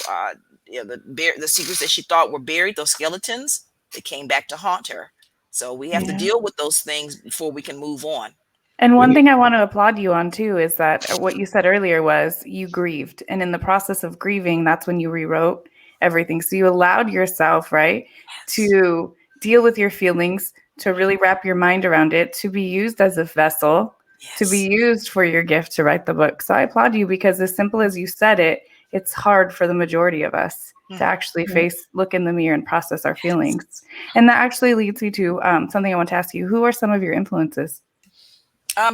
F: the secrets that she thought were buried, those skeletons, they came back to haunt her. So we have to deal with those things before we can move on.
A: And one thing I want to applaud you on too is that what you said earlier was you grieved. And in the process of grieving, that's when you rewrote everything. So you allowed yourself, to deal with your feelings, to really wrap your mind around it, to be used as a vessel to be used for your gift to write the book. So I applaud you, because as simple as you said it, it's hard for the majority of us to actually look in the mirror and process our feelings. And that actually leads me to something I want to ask you. Who are some of your influences?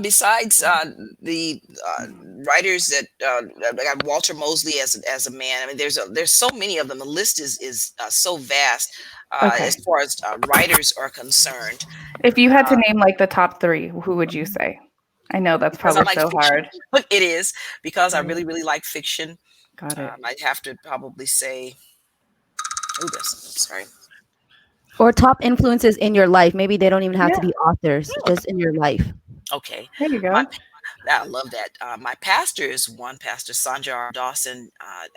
F: Besides the writers that got Walter Mosley as a man. I mean, there's so many of them. The list is so vast as far as writers are concerned.
A: If you had to name like the top 3, who would you say? I know that's probably so hard.
F: But it is, because I really, really like fiction.
A: Got it.
F: I'd have to probably say, sorry.
E: Or top influences in your life. Maybe they don't even have to be authors, just in your life.
F: Okay.
A: There you go.
F: I love that. My pastor is one, Pastor Sandra R. Dawson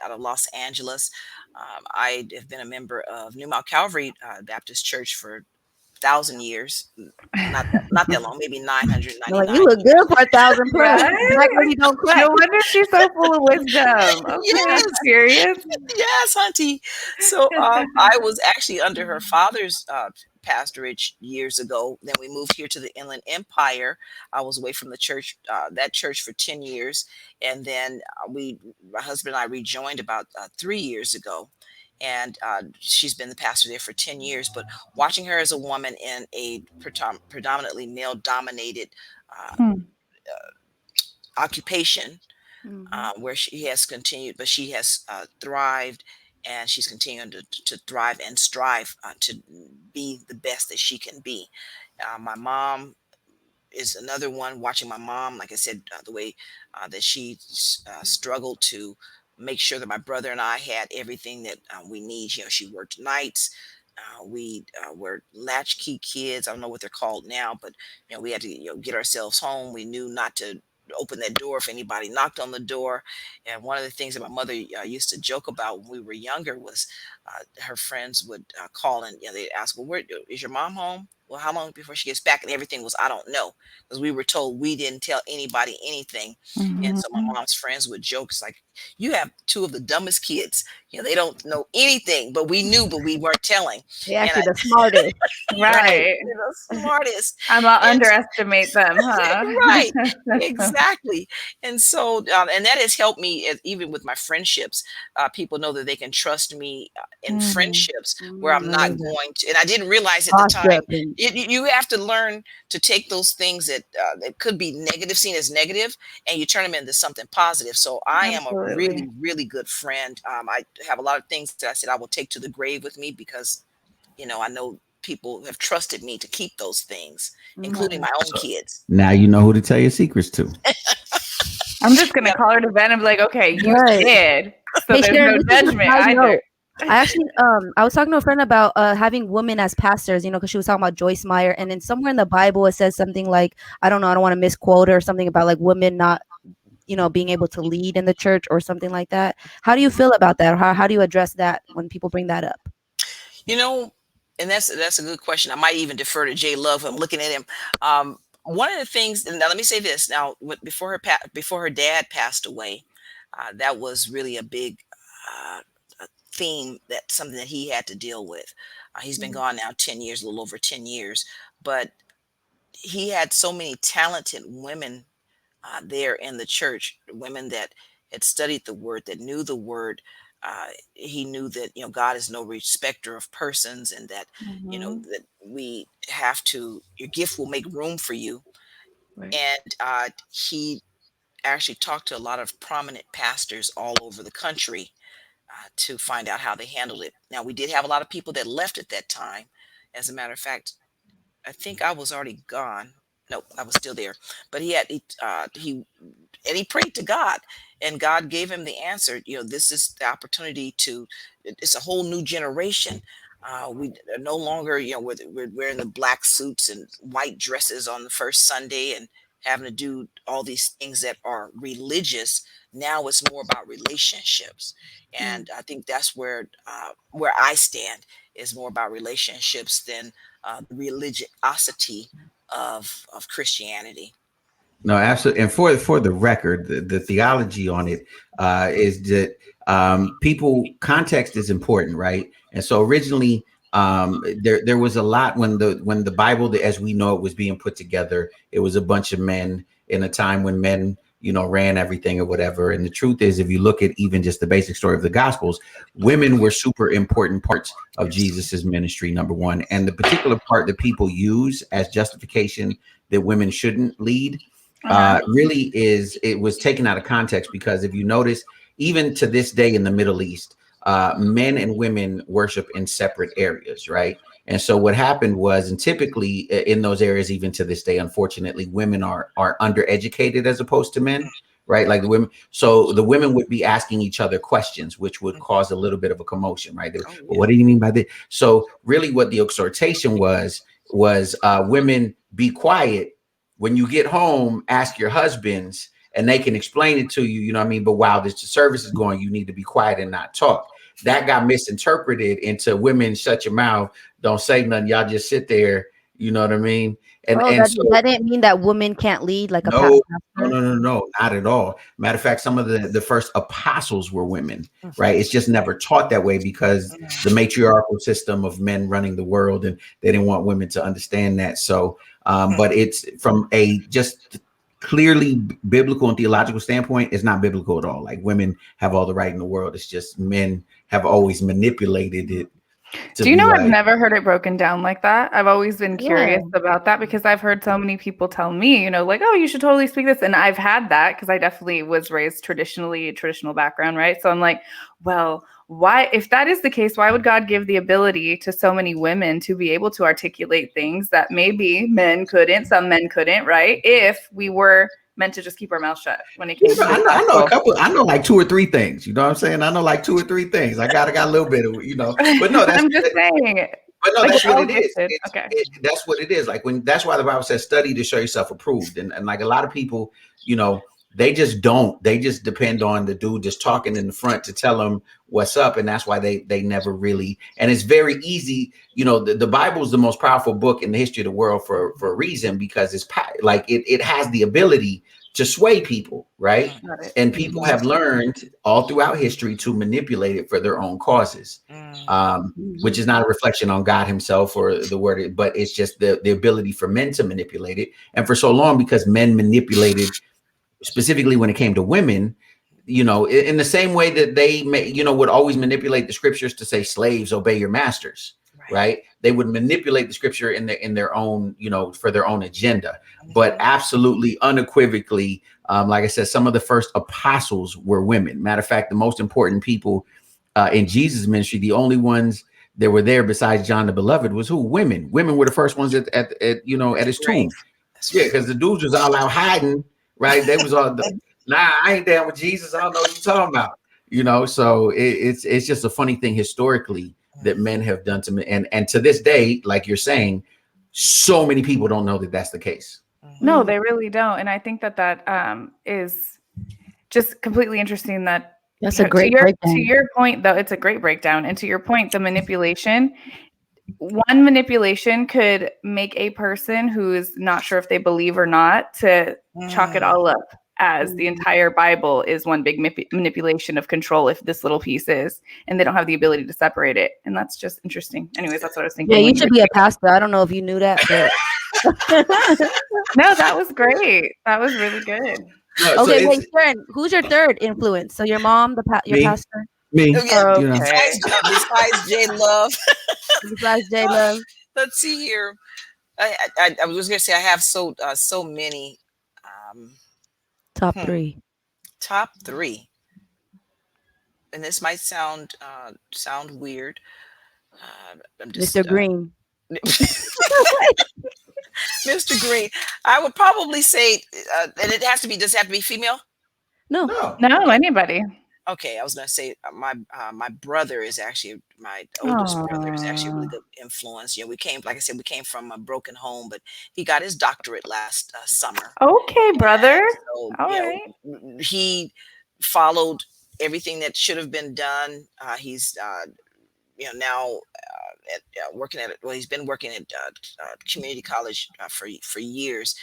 F: out of Los Angeles. I have been a member of New Mount Calvary Baptist Church for 1,000 years. Not that long, maybe 999.
E: Like, you look good for 1,000 plus. Right? Don't crack.
A: No wonder she's so full of wisdom. Okay,
F: yes.
A: Serious?
F: Yes, auntie. So I was actually under her father's pastorage years ago. Then we moved here to the Inland Empire. I was away from the church, that church, for 10 years. And then my husband and I rejoined about 3 years ago. And she's been the pastor there for 10 years. But watching her as a woman in a predominantly male-dominated occupation, where she has continued, but she has thrived, and she's continuing to thrive and strive to be the best that she can be. My mom is another one. Watching my mom, like I said, the way that she struggled to make sure that my brother and I had everything that we need. You know, she worked nights. We were latchkey kids. I don't know what they're called now, but we had to get ourselves home. We knew not to open that door if anybody knocked on the door. And one of the things that my mother used to joke about when we were younger was her friends would call and they'd ask, well, where is your mom home? Well, how long before she gets back? And everything was, I don't know, because we were told we didn't tell anybody anything. And so my mom's friends would joke, it's like, you have 2 of the dumbest kids. They don't know anything, but we knew, but we weren't telling.
E: They're actually the smartest.
A: Right.
F: They're the smartest.
A: I'm gonna underestimate them, huh?
F: Right. Exactly. And so, and that has helped me even with my friendships. People know that they can trust me in friendships where I'm not going to, and I didn't realize at the time, you have to learn to take those things that could be negative, seen as negative, and you turn them into something positive. So I am a really, really good friend. I have a lot of things that I said I will take to the grave with me, because I know people have trusted me to keep those things, including my own kids.
D: Now you know who to tell your secrets to.
A: I'm just gonna call her to bed and be like, okay, you did. So
E: hey,
A: there's
E: Sharon,
A: no judgment either.
E: I actually, I was talking to a friend about having women as pastors, because she was talking about Joyce Meyer, and then somewhere in the Bible it says something like, I don't want to misquote her, or something about like women not, being able to lead in the church or something like that. How do you feel about that? Or how do you address that when people bring that up?
F: And that's a good question. I might even defer to Jay Love. I'm looking at him. One of the things, and now let me say this. Now, before her dad passed away, that was really a big theme, something that he had to deal with. He's been gone now 10 years, a little over 10 years, but he had so many talented women there in the church, women that had studied the word, that knew the word. He knew that God is no respecter of persons, and that that we have to, your gift will make room for you. Right. And he actually talked to a lot of prominent pastors all over the country to find out how they handled it. Now, we did have a lot of people that left at that time. As a matter of fact, I think I was already gone. No, I was still there. But he prayed to God, and God gave him the answer. This is the opportunity it's a whole new generation. We are no longer, we're wearing the black suits and white dresses on the first Sunday and having to do all these things that are religious. Now it's more about relationships. And I think that's where I stand, is more about relationships than the religiosity of Christianity.
D: No, absolutely. And for the record, the theology on it is that context is important, right? And so originally there was a lot when the Bible, as we know it, was being put together. It was a bunch of men, in a time when men, ran everything or whatever. And the truth is, if you look at even just the basic story of the Gospels, women were super important parts of Jesus's ministry, number one. And the particular part that people use as justification that women shouldn't lead really it was taken out of context, because if you notice, even to this day in the Middle East, men and women worship in separate areas, right? And so what happened was, and typically in those areas, even to this day, unfortunately, women are undereducated as opposed to men, right? Like the women. So the women would be asking each other questions, which would cause a little bit of a commotion, right? Well, what do you mean by this? So really what the exhortation was women, be quiet. When you get home, ask your husbands and they can explain it to you, you know what I mean? But while this service is going, you need to be quiet and not talk. That got misinterpreted into women, shut your mouth, don't say nothing, y'all just sit there, you know what I mean? And
E: that didn't mean that women can't lead like a
D: pastor. No, not at all. Matter of fact, some of the first apostles were women, right? It's just never taught that way because the matriarchal system of men running the world, and they didn't want women to understand that. So, but it's from a just clearly biblical and theological standpoint, it's not biblical at all. Like, women have all the right in the world. It's just men have always manipulated it.
A: Do you know, I've never heard it broken down like that. I've always been curious about that, because I've heard so many people tell me, like, oh, you should totally speak this. And I've had that because I definitely was raised traditional background, right? So I'm like, well, why, if that is the case, why would God give the ability to so many women to be able to articulate things that maybe some men couldn't, right? If we were meant to just keep our mouth shut when it came to
D: I know a couple. I know like 2 or 3 things. You know what I'm saying? I know like 2 or 3 things. I got a little bit of, but no, that's
A: I'm just saying.
D: But no,
A: like,
D: that's what it is.
A: Okay.
D: That's what it is. Like, that's why the Bible says, study to show yourself approved. And like a lot of people, they just depend on the dude just talking in the front to tell them what's up. And that's why they never really, and it's very easy. The Bible is the most powerful book in the history of the world for a reason, because it's like, it has the ability to sway people, right? And people have learned all throughout history to manipulate it for their own causes, which is not a reflection on God himself or the word, but it's just the ability for men to manipulate it. And for so long, because men manipulated, specifically when it came to women, in the same way that they would always manipulate the scriptures to say, slaves, obey your masters, right? They would manipulate the scripture in their own, for their own agenda. But absolutely unequivocally, like I said, some of the first apostles were women. Matter of fact, the most important people in Jesus' ministry, the only ones that were there besides John the Beloved, was who? Women. Women were the first ones at his tomb. Yeah, because the dudes was all out hiding, right? They was all, nah, I ain't down with Jesus. I don't know what you're talking about. So it's just a funny thing historically that men have done to men. And to this day, like you're saying, so many people don't know that that's the case.
A: No, they really don't. And I think that is just completely interesting. That's a great breakdown. To your point, though, it's a great breakdown. And to your point, the manipulation, one manipulation could make a person who is not sure if they believe or not to chalk it all up as the entire Bible is one big manipulation of control, if this little piece is, and they don't have the ability to separate it. And that's just interesting. Anyways, that's what I was thinking.
E: Yeah, you should be a pastor. I don't know if you knew that, but
A: no, that was great. That was really good.
E: No, okay, wait, Sharon, who's your third influence? So your mom, your pastor?
D: Me.
F: Okay. Besides J Love.
E: Besides J Love.
F: Let's see here. I was gonna say I have so many.
E: Top 3.
F: Top 3. And this might sound weird. I'm just,
E: Mr. Green.
F: Mr. Green. I would probably say, and it has to be. Does it have to be female?
E: No,
A: anybody.
F: Okay, I was gonna say my brother is actually my oldest brother is actually a really good influence. We came, like I said, we came from a broken home, but he got his doctorate last summer.
A: Okay, brother.
F: So,
A: all right.
F: He followed everything that should have been done. He's now working at it. Well, he's been working at community college for years,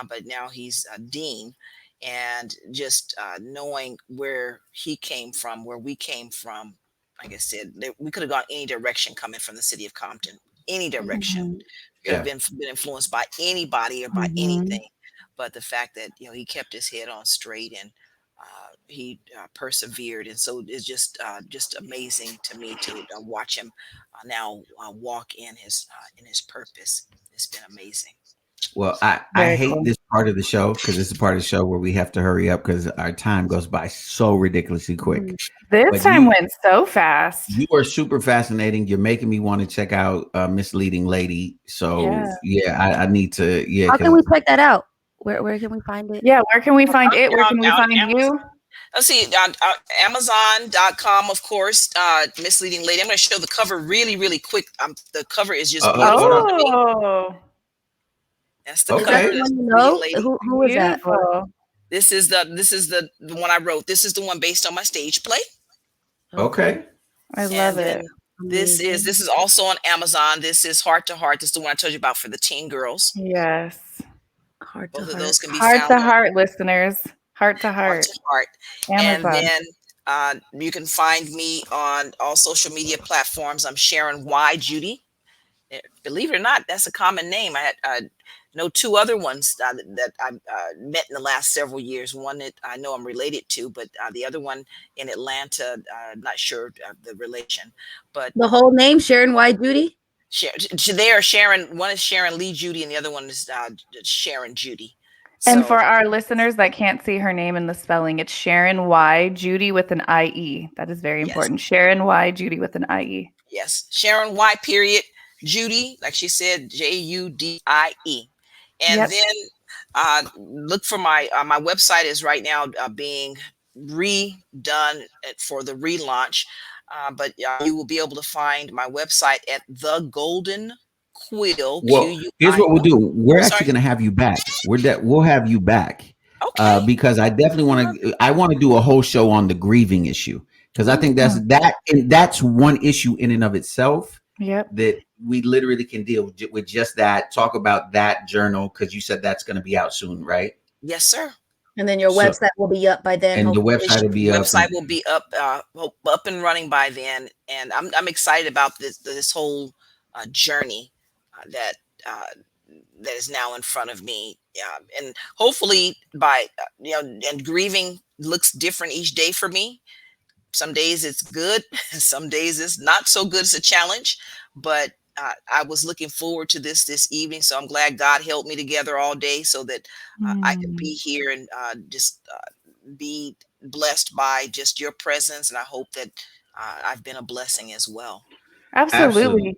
F: but now he's a dean. And just knowing where he came from, where we came from, like I said, we could have gone any direction coming from the city of Compton, any direction. Could have been influenced by anybody or by anything. but the fact that he kept his head on straight, and he persevered, and so it's just amazing to me to watch him now walk in his purpose. It's been amazing.
D: Well, I hate this part of the show because it's a part of the show where we have to hurry up because our time goes by so ridiculously quick.
A: This time went so fast.
D: You are super fascinating. You're making me want to check out Misleading Lady. So I need to. Yeah.
E: How can we check that out? Where can we find it?
A: Yeah, where can we find it? Where can we find you?
F: Let's see, Amazon.com, of course. Misleading Lady. I'm going to show the cover really, really quick. The cover is just beautiful. That's the cover.
E: Who is that?
F: This is the one I wrote. This is the one based on my stage play.
D: Okay.
A: I love it.
F: This is also on Amazon. This is Heart to Heart. This is the one I told you about for the teen girls.
A: Yes.
F: Both of those can be
A: Heart
F: found
A: to Heart, listeners. Heart to Heart.
F: Amazon. And then you can find me on all social media platforms. I'm Sharon Y. Judie. Believe it or not, that's a common name. I know two other ones that I met in the last several years. One that I know I'm related to, but the other one in Atlanta, not sure the relation. But
E: the whole name, Sharon Y. Judie?
F: They are Sharon. One is Sharon Lee Judie, and the other one is Sharon Judie.
A: And for our listeners that can't see her name in the spelling, it's Sharon Y. Judie with an IE. That is very important. Sharon Y. Judie with an IE.
F: Yes. Sharon Y. period. Judie, like she said, Judie. And then look for my website is right now being redone for the relaunch. But you will be able to find my website at The Golden Quill.
D: Well, here's what we'll do. We're actually going to have you back. We'll have you back.
F: Okay.
D: Because I definitely want to do a whole show on the grieving issue, because I think that's one issue in and of itself.
A: Yep.
D: That we literally can deal with just that. Talk about that journal, because you said that's going to be out soon, right?
F: Yes, sir.
E: And then your website will be up by then.
D: And the website will be up.
F: Website will be up and running by then. And I'm excited about this whole journey that is now in front of me. And hopefully and grieving looks different each day for me. Some days it's good. Some days it's not so good. It's a challenge, but I was looking forward to this evening. So I'm glad God held me together all day so that I could be here and just be blessed by just your presence. And I hope that I've been a blessing as well.
A: Absolutely.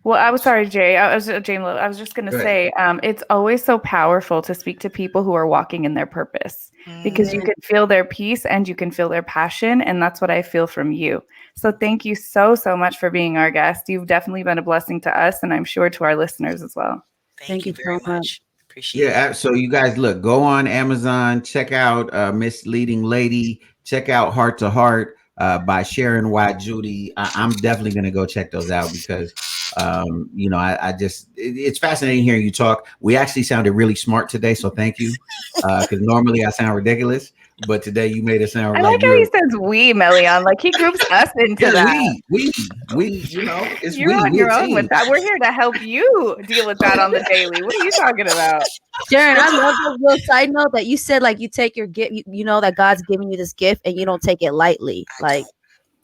A: Well, I was sorry, Jay. I was just going to say, it's always so powerful to speak to people who are walking in their purpose, because you can feel their peace and you can feel their passion. And that's what I feel from you. So thank you so much for being our guest. You've definitely been a blessing to us, and I'm sure to our listeners as well.
F: Thank you very much. Appreciate it.
D: Yeah. So you guys, look, go on Amazon, check out Misleading Lady, check out Heart to Heart by Sharon Y. Judie. I'm definitely going to go check those out because I just, it's fascinating hearing you talk. We actually sounded really smart today, so thank you. Because normally I sound ridiculous, but today you made it sound.
A: I like how he says "we," Melian. Like he groups us into that.
D: We. It's
A: you're on your own with that. We're here to help you deal with that on the daily. What are you talking about,
E: Sharon? I love the little side note that you said. Like you take your gift. You know that God's giving you this gift, and you don't take it lightly. Like,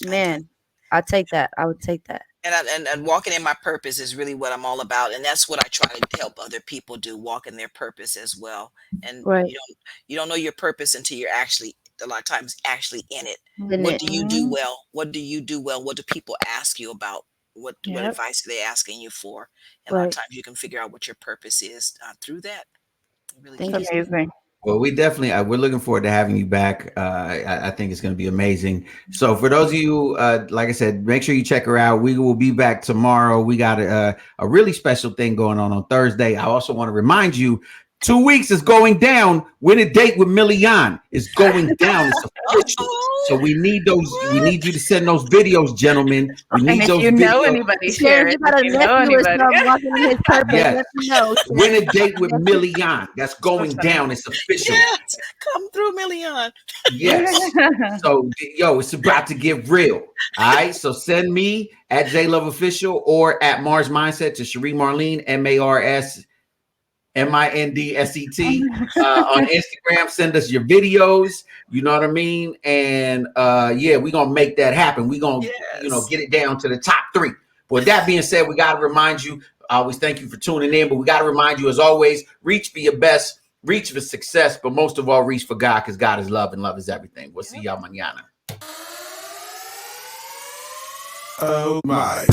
E: man, I take that. I would take that.
F: And walking in my purpose is really what I'm all about. And that's what I try to help other people do, walk in their purpose as well. And you don't know your purpose until you're actually, a lot of times, actually in it. What do you do well? What do you do well? What do people ask you about? What advice are they asking you for? And a lot of times you can figure out what your purpose is through that. Really
A: amazing.
D: Well, we're looking forward to having you back. I think it's going to be amazing. So for those of you, like I said, make sure you check her out. We will be back tomorrow. We got a really special thing going on Thursday. I also want to remind you, 2 weeks is going down. Win a Date with Melian is going down. It's official. So we need those. We need you to send those videos, gentlemen. We need those videos.
A: Know anybody, Sharon?
E: You know anybody.
D: Yes. Win a Date with Melian. That's going down. It's official.
F: Yes. Come through, Melian.
D: Yes. So it's about to get real. All right. So send me at JLoveOfficial or at Mars Mindset to Cherie Marlene, MARS MINDSET. On Instagram, send us your videos. You know what I mean? And yeah, we're gonna make that happen. We're gonna get it down to the top 3. But with that being said, we gotta remind you, I always thank you for tuning in, but we gotta remind you, as always, reach for your best, reach for success, but most of all, reach for God, because God is love and love is everything. We'll see y'all mañana.
B: Oh my.